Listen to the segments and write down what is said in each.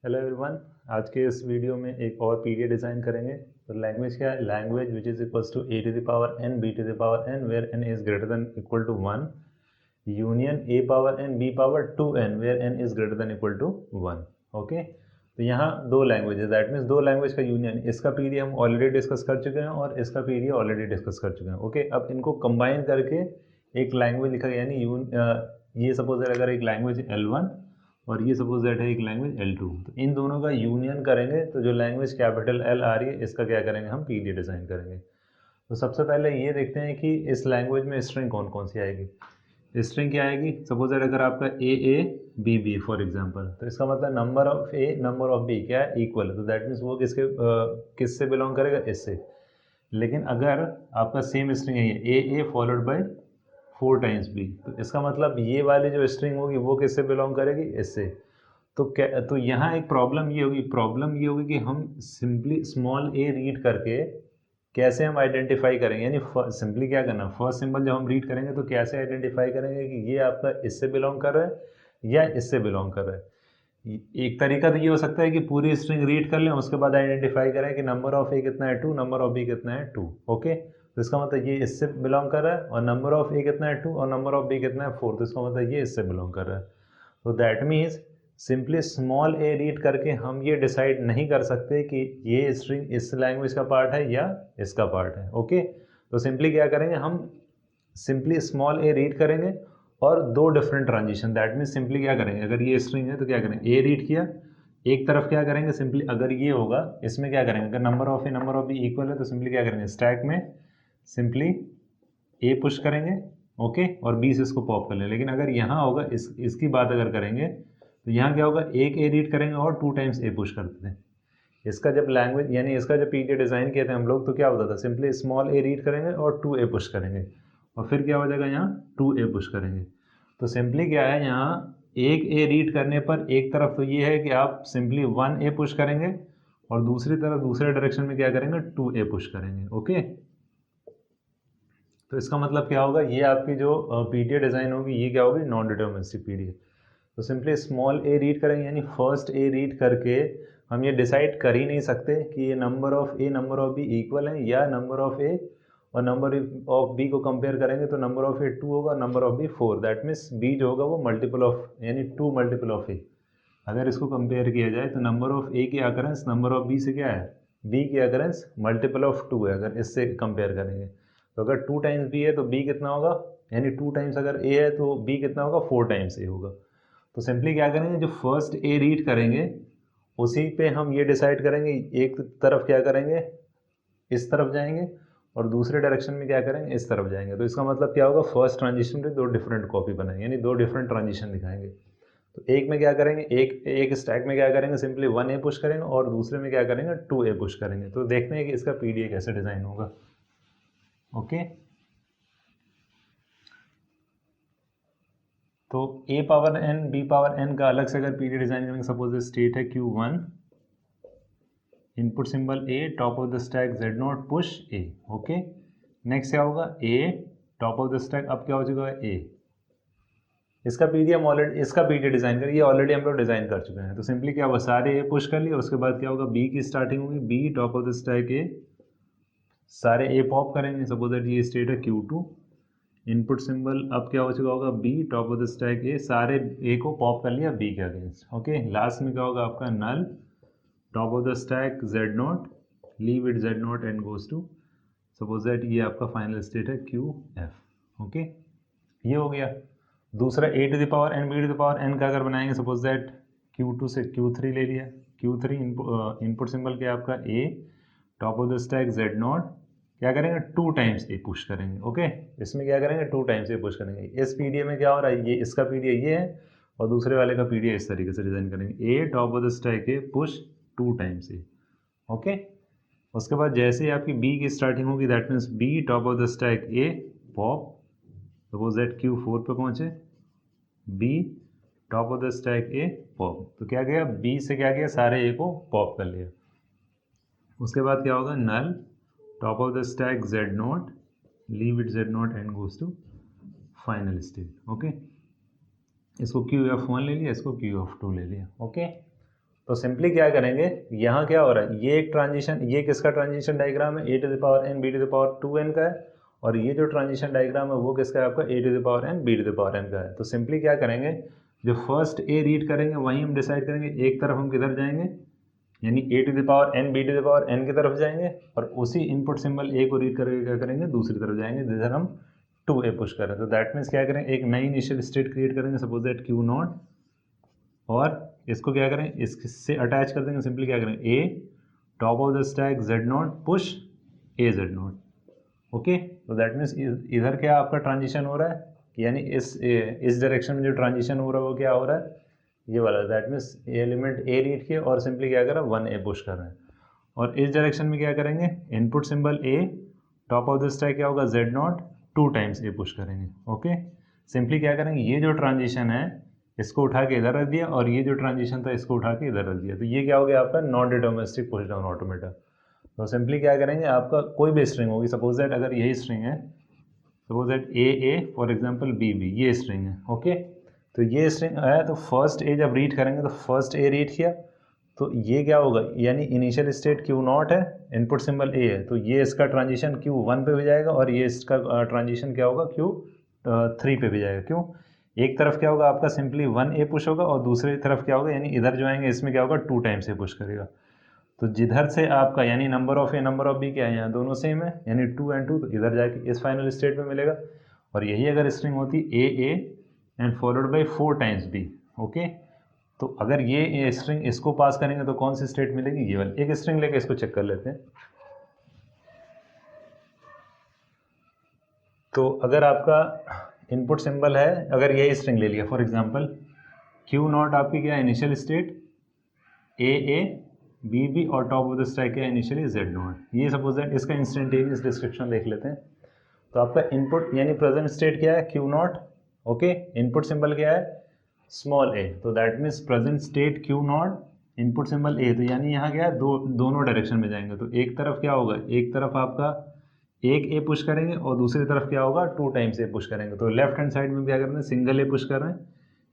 Hello everyone. आज के इस वीडियो में एक और पीडीएफ डिज़ाइन करेंगे। तो लैंग्वेज क्या है? Language which is equals to a to the power N B to the power N where n is greater than equal to 1 union A power N B power 2n where n is greater than equal to 1। Okay, तो यहाँ दो language है, that means दो language का union. इसका PDF हम already discuss कर चुके हैं और इसका पीडीएफ ऑलरेडी डिस्कस कर चुके हैं। ओके, अब इनको कंबाइन करके एक लैंग्वेज लिखा गया, यानी ये सपोज अगर एक लैंग्वेज L1 और ये सपोज दैट है एक लैंग्वेज L2, तो इन दोनों का यूनियन करेंगे तो जो लैंग्वेज कैपिटल L आ रही है इसका क्या करेंगे, हम पीडीएफ डिज़ाइन करेंगे। तो सबसे पहले ये देखते हैं कि इस लैंग्वेज में स्ट्रिंग कौन कौन सी आएगी। स्ट्रिंग क्या आएगी? सपोज दैट अगर आपका ए बी फॉर एग्जांपल, तो इसका मतलब number of a number of b क्या है, इक्वल है। तो दैट मीन्स वो किससे बिलोंग करेगा, इससे। लेकिन अगर आपका सेम स्ट्रिंग है ए फॉलोड बाय 4 टाइम्स बी, तो इसका मतलब ये वाली जो स्ट्रिंग होगी वो किससे बिलोंग करेगी, इससे। तो क्या, तो यहाँ एक प्रॉब्लम ये होगी कि हम सिंपली स्मॉल ए रीड करके कैसे हम आइडेंटिफाई करेंगे, यानी सिंपली क्या करना, फर्स्ट सिंबल जब हम रीड करेंगे तो कैसे आइडेंटिफाई करेंगे कि ये आपका इससे बिलोंग कर रहा है या इससे बिलोंग कर रहा है। एक तरीका तो ये हो सकता है कि पूरी स्ट्रिंग रीड कर लें, उसके बाद आइडेंटिफाई करें कि नंबर ऑफ ए कितना है 2, नंबर ऑफ बी कितना है 2। ओके, तो इसका मतलब ये इससे बिलोंग कर रहा है, और नंबर ऑफ ए कितना है 2 और नंबर ऑफ बी कितना है 4, तो इसका मतलब ये इससे बिलोंग कर रहा है। तो that means simply small A read करके हम ये डिसाइड नहीं कर सकते कि ये स्ट्रिंग इस लैंग्वेज का पार्ट है या इसका पार्ट है। ओके, तो सिंपली क्या करेंगे, हम सिंपली स्मॉल ए रीड करेंगे और दो different transition. That means simply क्या करेंगे, अगर ये स्ट्रिंग है तो क्या करेंगे, ए रीड किया, एक तरफ क्या करेंगे, सिंपली अगर ये होगा इसमें क्या करेंगे, अगर number of a number of b equal है तो सिंपली क्या करेंगे, स्टैक में सिंपली ए पुश करेंगे। ओके, और बी से इसको पॉप कर लें। लेकिन अगर यहाँ होगा, इसकी बात अगर करेंगे तो यहाँ क्या होगा, एक ए रीड करेंगे और 2 टाइम्स ए पुश करते थे। इसका जब लैंग्वेज यानी इसका जब पीडीएफ डिज़ाइन किए थे हम लोग, तो क्या होता था, सिंपली स्मॉल ए रीड करेंगे और 2 ए पुश करेंगे, और फिर क्या हो जाएगा, यहाँ 2 ए पुश करेंगे। तो सिंपली क्या है, यहाँ एक ए रीड करने पर एक तरफ तो ये है कि आप सिंपली 1 ए पुश करेंगे, और दूसरी तरफ दूसरे डायरेक्शन में क्या करेंगे, 2 ए पुश करेंगे। ओके, तो इसका मतलब क्या होगा, ये आपकी जो पीडीएफ डिज़ाइन होगी ये क्या होगी, नॉन डिटर्मिनिस्टिक पीडीएफ। तो सिंपली स्मॉल ए रीड करेंगे, यानी फर्स्ट ए रीड करके हम ये डिसाइड कर ही नहीं सकते कि ये number of a number of b equal है, या नंबर ऑफ ए और नंबर ऑफ बी को कंपेयर करेंगे तो नंबर ऑफ ए 2 होगा, number of b 4। That means b जो होगा वो मल्टीपल ऑफ, यानी 2 मल्टीपल ऑफ ए। अगर इसको कंपेयर किया जाए तो नंबर ऑफ ए की अकरेंस नंबर ऑफ बी से क्या है, बी की अकरेंस मल्टीपल ऑफ 2 है, अगर इससे कंपेयर करेंगे। तो अगर 2 टाइम्स बी है तो बी कितना होगा, यानी 2 टाइम्स अगर ए है तो बी कितना होगा, 4 टाइम्स ए होगा। तो सिंपली क्या करेंगे, जो फर्स्ट ए रीड करेंगे उसी पे हम ये डिसाइड करेंगे, एक तरफ क्या करेंगे, इस तरफ जाएंगे, और दूसरे डायरेक्शन में क्या करेंगे, इस तरफ जाएंगे। तो इसका मतलब क्या होगा, फर्स्ट ट्रांजिशन पे दो डिफरेंट कॉपी बनाएंगे, यानी दो डिफरेंट ट्रांजिशन दिखाएंगे। तो एक में क्या करेंगे, एक एक स्टैक में क्या करेंगे, सिंपली 1 ए पुश करेंगे, और दूसरे में क्या करेंगे, 2 ए पुश करेंगे। तो देखते हैं कि इसका पीडीएफ कैसे डिज़ाइन होगा। ओके, तो A power N B power N का अलग से अगर पीडीएफ डिज़ाइन करेंगे, सपोज स्टेट है Q1, input symbol A, top of the stack Z naught push A. Okay, next क्या होगा, A top of the stack, अब क्या हो चुका है, ए। इसका पीडीएफ डिज़ाइन कर, ये ऑलरेडी हम लोग डिज़ाइन कर चुके हैं। तो सिंपली क्या होगा, सारे ए पुश कर लिए, उसके बाद क्या होगा, बी की स्टार्टिंग होगी, B top of the stack A, सारे ए पॉप करेंगे। सपोज दैट ये स्टेट है Q2, इनपुट सिंबल अब क्या हो चुका होगा, B top of the stack A, सारे ए को पॉप कर लिया बी के अगेंस्ट। ओके, लास्ट में क्या होगा आपका, null top of the stack Z naught, leave it Z naught and goes to, suppose that ये आपका फाइनल स्टेट है QF। ओके, ये हो गया। दूसरा A to the power N B to the power N का अगर बनाएंगे, सपोज दैट Q2 से Q3 ले लिया, Q3 इनपुट सिंबल क्या आपका A, top of the stack Z naught, क्या करेंगे, 2 टाइम्स ए पुश करेंगे। ओके, इसमें क्या करेंगे, 2 टाइम्स ए पुश करेंगे। इस पीडीएफ में क्या हो रहा है, ये इसका पीडीएफ ये है, और दूसरे वाले का पीडीएफ इस तरीके से डिजाइन करेंगे, A top of the stack A push 2 times A. Okay, उसके बाद जैसे ही आपकी बी की स्टार्टिंग होगी, that means B top of the stack A pop, suppose that Q4 पे पहुंचे, B top of the stack A pop. तो क्या किया, बी से क्या किया, सारे ए को पॉप कर लिया। उसके बाद क्या होगा, null top of the stack Z naught, leave it Z naught and goes to final state. Okay, इसको QF1 ले लिया, इसको QF2 ले लिया। ओके, तो सिंपली क्या करेंगे, यहाँ क्या हो रहा है, ये एक ट्रांजिशन, ये किसका ट्रांजिशन डायग्राम है, A to the power N B to the power 2n का है, और ये जो ट्रांजिशन डायग्राम है वो किसका है आपका, A to the power N B to the power N का है। तो सिंपली क्या करेंगे, जो फर्स्ट ए रीड करेंगे वहीं हम डिसाइड करेंगे एक तरफ हम किधर जाएंगे, यानी A to the power N B to the power N की तरफ जाएंगे, और उसी इनपुट सिंबल ए को रीड करके क्या करेंगे, दूसरी तरफ जाएंगे जिधर हम 2a पुश करें। तो दैट मीन्स क्या करेंगे, एक नई इनिशियल स्टेट क्रिएट करेंगे, सपोज दैट क्यू नॉट, और इसको क्या करें, इससे अटैच कर देंगे, सिंपली क्या करें, A top of the stack Z naught push A Z naught. Okay, तो दैट मीन्स इधर क्या आपका ट्रांजिशन हो रहा है, यानी इस डायरेक्शन में जो ट्रांजिशन हो रहा है वो क्या हो रहा है, ये वाला, that means element A read किया और सिंपली क्या कर रहा है, 1a पुश कर रहे हैं। और इस डायरेक्शन में क्या करेंगे, input symbol A, top of the stack क्या होगा, Z not, 2 times A push करेंगे। ओके, सिंपली क्या करेंगे, ये जो ट्रांजिशन है इसको उठा के इधर रख दिया, और ये जो ट्रांजिशन था इसको उठा के इधर रख दिया, तो ये क्या हो गया आपका non deterministic push down automata. तो सिंपली क्या करेंगे, आपका कोई भी स्ट्रिंग होगी, सपोज दैट अगर यही स्ट्रिंग है, suppose that a for example b, ये स्ट्रिंग है। ओके, तो ये स्ट्रिंग है, तो फर्स्ट ए जब रीड करेंगे तो फर्स्ट ए रीड किया, तो ये क्या होगा, यानी इनिशियल स्टेट क्यू नॉट है, इनपुट सिंबल ए है, तो ये इसका ट्रांजिशन Q1 पे भी जाएगा, और ये इसका ट्रांजिशन क्या होगा, Q3 पे भी जाएगा। क्यों, एक तरफ क्या होगा आपका सिंपली 1a पुश होगा, और दूसरी तरफ क्या होगा, यानी इधर जो आएंगे इसमें क्या होगा 2 टाइम्स ए पुश करेगा। तो जिधर से आपका यानी number of a number of b क्या है, यहाँ दोनों सेम है, यानी 2 and 2, तो इधर जाके इस फाइनल स्टेट में मिलेगा। और यही अगर स्ट्रिंग होती a and followed by 4 times b, okay, तो अगर ये स्ट्रिंग इसको पास करेंगे तो कौन सी स्टेट मिलेगी, ये वाली। एक स्ट्रिंग लेके इसको चेक कर लेते हैं। तो अगर आपका इनपुट सिंबल है, अगर यही स्ट्रिंग ले लिया फॉर एग्जांपल, क्यू नॉट आपकी क्या है इनिशियल स्टेट, ए बी और टॉप ऑफ द स्टैक क्या है इनिशियली जेड नॉट। ये सपोज दैट इसका इंस्टेंटेनियस डिस्क्रिप्शन देख लेते हैं। तो आपका इनपुट यानी प्रेजेंट स्टेट क्या है, Q naught, okay, input symbol क्या है स्मॉल ए, तो that means present state Q naught, input symbol A, तो यानी यहाँ क्या है, दोनों डायरेक्शन में जाएंगे। तो एक तरफ क्या होगा, एक तरफ आपका एक ए पुश करेंगे, और दूसरी तरफ क्या होगा 2 टाइम्स ए पुश करेंगे। तो लेफ्ट हैंड साइड में क्या कर रहे हैं, सिंगल ए पुश कर रहे हैं,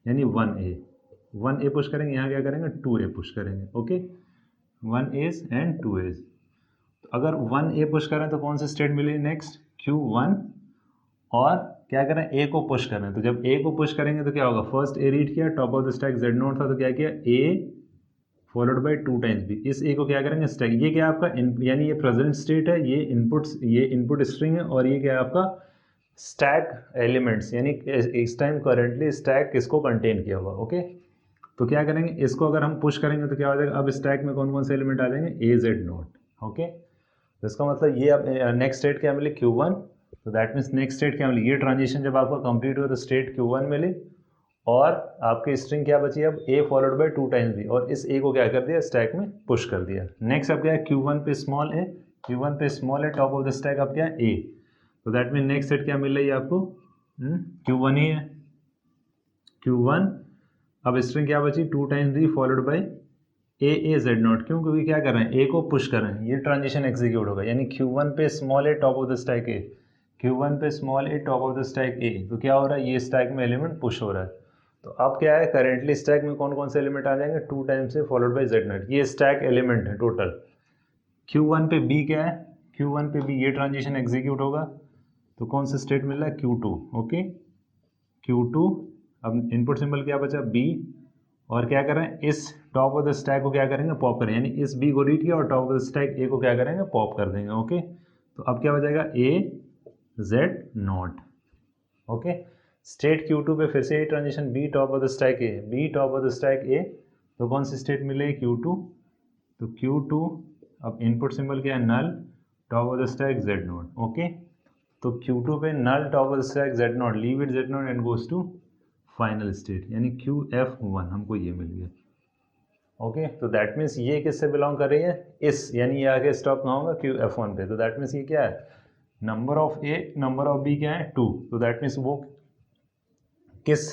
यानी 1a पुश करेंगे, यहाँ क्या करेंगे 2a पुश करेंगे। Okay, 1a's and 2a's। तो अगर 1a पुश करें तो कौन सी स्टेट मिलेगी नेक्स्ट, Q1, और क्या करें ए को पुश करें, तो जब ए को पुश करेंगे तो क्या होगा, फर्स्ट ए रीड किया, top of the stack Z note था, तो क्या किया ए फॉलोड बाई 2 टाइम्स बी, इस ए को क्या करेंगे स्टैक, ये क्या आपका यानी ये प्रेजेंट स्टेट है, ये इनपुट स्ट्रिंग है, और ये क्या है आपका स्टैक एलिमेंट्स, यानी इस टाइम करेंटली स्टैक किसको कंटेन किया हुआ। ओके, तो क्या करेंगे, इसको अगर हम पुश करेंगे तो क्या हो जाएगा, अब स्टैक में कौन कौन से एलिमेंट आ जाएंगे, ए जेड नोट। ओके, तो इसका मतलब ये अब नेक्स्ट स्टेट क्या मिली, Q1, तो दैट मीन्स नेक्स्ट स्टेट क्या मिली, ये ट्रांजिशन जब आपका कंप्लीट हुआ तो स्टेट Q1 मिली, और आपकी स्ट्रिंग क्या बची अब, ए फॉलोड बाई 2 टाइम्स बी, और इस ए को क्या कर दिया स्टैक में पुश कर दिया। नेक्स्ट अब क्या है, Q1 पे small A, top of the stack अब क्या है ए, तो दैट मीन नेक्स्ट सेट क्या मिल रही है आपको, Q1 ही है, Q1, अब स्ट्रिंग क्या बची 2 times be followed by A Z not. क्यों, क्योंकि क्या कर रहे हैं, ए को पुश कर रहे हैं, ये ट्रांजिशन एग्जीक्यूट होगा, यानी Q1 पे small A top of the stack A, Q1 पे small A top of the stack A, तो क्या हो रहा है, ये स्टैक में एलिमेंट पुश हो रहा है। तो अब क्या है, करेंटली स्टैक में कौन कौन से एलिमेंट आ जाएंगे, 2 टाइम्स से फॉलोड बाई जेड नॉट, ये स्टैक एलिमेंट है टोटल। Q1 पे बी क्या है, Q1 पे बी, ये ट्रांजिशन एग्जीक्यूट होगा, तो कौन सा स्टेट मिल रहा है, Q2। ओके, Q2, अब इनपुट सिंबल क्या बचा बी, और क्या करें, इस टॉप ऑफ द स्टैक को क्या करेंगे पॉप करें, यानी इस बी को रीड किया और टॉप ऑफ द स्टैक ए को क्या करेंगे पॉप कर देंगे। ओके, तो अब क्या बचेगा A Z naught. Okay, state Q2 पे फिर से ये transition B top of the stack A, B top of the stack A, तो कौन सी स्टेट मिलेगी Q2, तो Q2, अब इनपुट सिंबल क्या है null, top of the stack Z naught. Okay, तो Q2 पे null top of the stack Z naught, leave it Z naught and goes to final state, यानी QF1 हमको ये मिल गया। ओके, तो दैट मीन्स ये किससे बिलोंग कर रही है, इस, यानी ये आगे स्टॉप कहाँ होगा QF1 पे, तो दैट मीन्स ये क्या है, number of a number of b क्या है 2, तो दैट मीन्स वो किस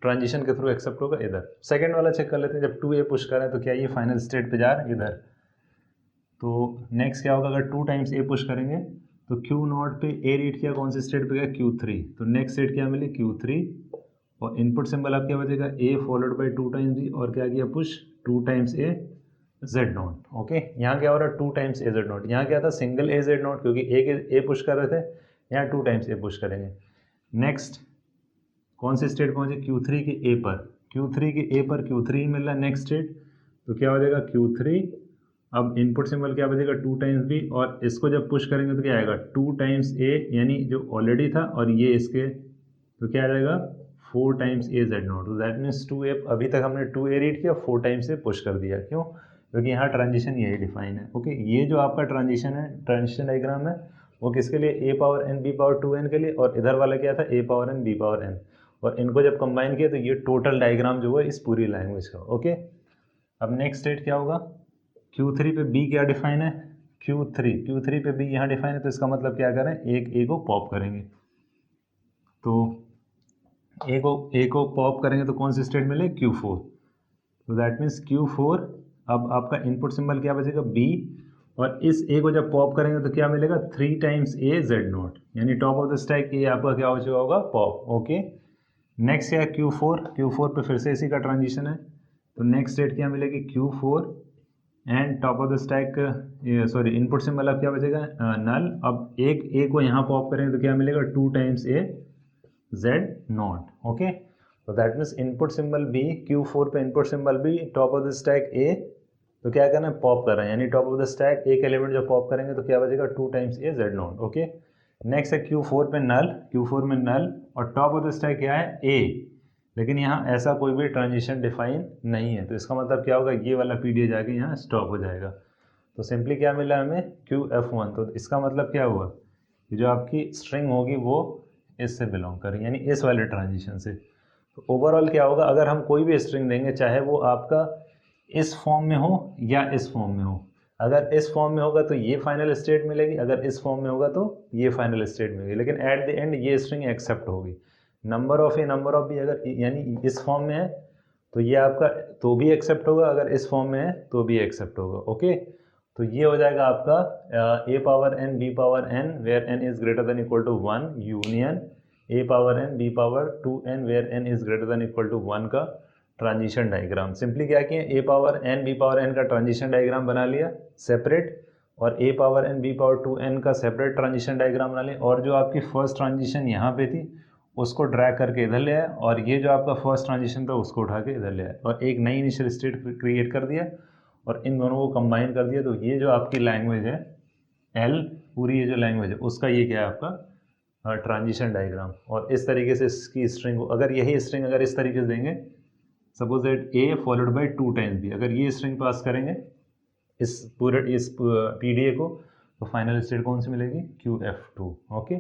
ट्रांजिशन के थ्रू एक्सेप्ट होगा, इधर। सेकेंड वाला चेक कर लेते हैं, जब 2a पुश करें तो क्या ये फाइनल स्टेट पे जा रहा है इधर, तो नेक्स्ट क्या होगा, अगर 2 टाइम्स ए पुश करेंगे तो Q नॉट पे ए रीड किया, कौन से स्टेट पे गया Q3, तो नेक्स्ट स्टेट क्या मिली Q3, और इनपुट सिंबल आप क्या बचेगा ए फॉलोड बाई 2 टाइम्स बी और क्या किया push 2 times A Z naught. Okay, यहाँ क्या हो रहा है 2 टाइम्स ए जेड नॉट, यहाँ क्या था सिंगल ए जेड नॉट क्योंकि ए पुश कर रहे थे, यहाँ 2 टाइम्स ए पुश करेंगे। नेक्स्ट कौन से स्टेट पहुँचे Q3 के ए पर, Q3 के ए पर Q3 ही मिल रहा है नेक्स्ट स्टेट, तो क्या हो जाएगा Q3, अब इनपुट सिंबल क्या बचेगा 2 टाइम्स बी और इसको जब पुश करेंगे तो क्या आएगा 2 टाइम्स ए यानी जो ऑलरेडी था और ये इसके, तो क्या आ जाएगा 4 टाइम्स ए जेड नॉट, तो दैट मीन्स 2 ए, अभी तक हमने 2 ए रीड किया 4 टाइम्स ए पुश कर दिया, क्यों क्योंकि यहाँ ट्रांजिशन यही डिफाइन है। ओके, ये जो आपका ट्रांजिशन है, ट्रांजिशन डायग्राम है वो किसके लिए A power N B power 2n के लिए, और इधर वाला क्या था A power N B power N, और इनको जब कंबाइन किया तो ये टोटल डायग्राम जो है इस पूरी लैंग्वेज का। ओके, अब नेक्स्ट स्टेट क्या होगा, Q3 पे B क्या डिफाइन है, Q3 पे B यहाँ डिफाइन है, तो इसका मतलब क्या करें एक ए को पॉप करेंगे, तो ए को पॉप करेंगे तो कौन सी स्टेट मिले Q4, तो दैट मीन्स Q4, अब आपका इनपुट सिंबल क्या बचेगा B, और इस ए को जब पॉप करेंगे तो क्या मिलेगा 3 टाइम्स ए जेड नॉट, यानी टॉप ऑफ द स्टैक ए आपका क्या हो चुका होगा पॉप। ओके, नेक्स्ट क्या है Q4 पे फिर से इसी का ट्रांजिशन है, तो नेक्स्ट स्टेट क्या मिलेगी Q4 and top of the stack, sorry input symbol अब क्या बचेगा नल, अब एक ए को यहाँ पॉप करेंगे तो क्या मिलेगा 2 times A Z naught. Okay, तो that means input symbol B Q4 पे input symbol B top of the stack A, तो क्या करना है पॉप कर रहे हैं, यानी टॉप ऑफ द स्टैक एक एलिमेंट जो पॉप करेंगे तो क्या बचेगा 2 times A Z naught. Okay, next है Q4 में नल और टॉप ऑफ द स्टैक क्या है ए, लेकिन यहाँ ऐसा कोई भी ट्रांजिशन डिफाइन नहीं है, तो इसका मतलब क्या होगा ये वाला पीडीए जाके यहाँ स्टॉप हो जाएगा, तो सिंपली क्या मिला हमें QF1, तो इसका मतलब क्या हुआ कि जो आपकी स्ट्रिंग होगी वो इससे बिलोंग करें, यानी इस वाले ट्रांजिशन से। तो ओवरऑल क्या होगा, अगर हम कोई भी स्ट्रिंग देंगे चाहे वो आपका इस फॉर्म में हो या इस फॉर्म में हो, अगर इस फॉर्म में होगा तो ये फाइनल स्टेट मिलेगी, अगर इस फॉर्म में होगा तो ये फाइनल स्टेट मिलेगी, लेकिन एट द एंड ये स्ट्रिंग एक्सेप्ट होगी। Number of a number of b अगर यानी इस फॉर्म में है तो ये आपका तो भी एक्सेप्ट होगा, अगर इस फॉर्म में है तो भी एक्सेप्ट होगा। ओके, तो ये हो जाएगा आपका A power N B power N where N is greater than equal to 1 union A power N B power 2n where N is greater than equal to 1 का ट्रांजिशन डायग्राम। सिंपली क्या किया A power N B power N का transition diagram बना लिया separate, और A power N B power 2n का separate transition diagram बना लिया, और जो आपकी फर्स्ट ट्रांजिशन यहाँ पे थी उसको ड्रैग करके इधर ले आया, और ये जो आपका फर्स्ट ट्रांजिशन था उसको उठा के इधर ले आया और एक नई इनिशियल स्टेट क्रिएट कर दिया और इन दोनों को कंबाइन कर दिया, तो ये जो आपकी लैंग्वेज है एल, पूरी ये जो लैंग्वेज है उसका ये क्या है आपका ट्रांजिशन डायग्राम। और इस तरीके से इसकी स्ट्रिंग, अगर यही स्ट्रिंग अगर इस तरीके से देंगे suppose that a followed by 2 times b, अगर ये स्ट्रिंग पास करेंगे इस पीडीए को, तो फाइनल स्टेट कौन सी मिलेगी QF2। ओके।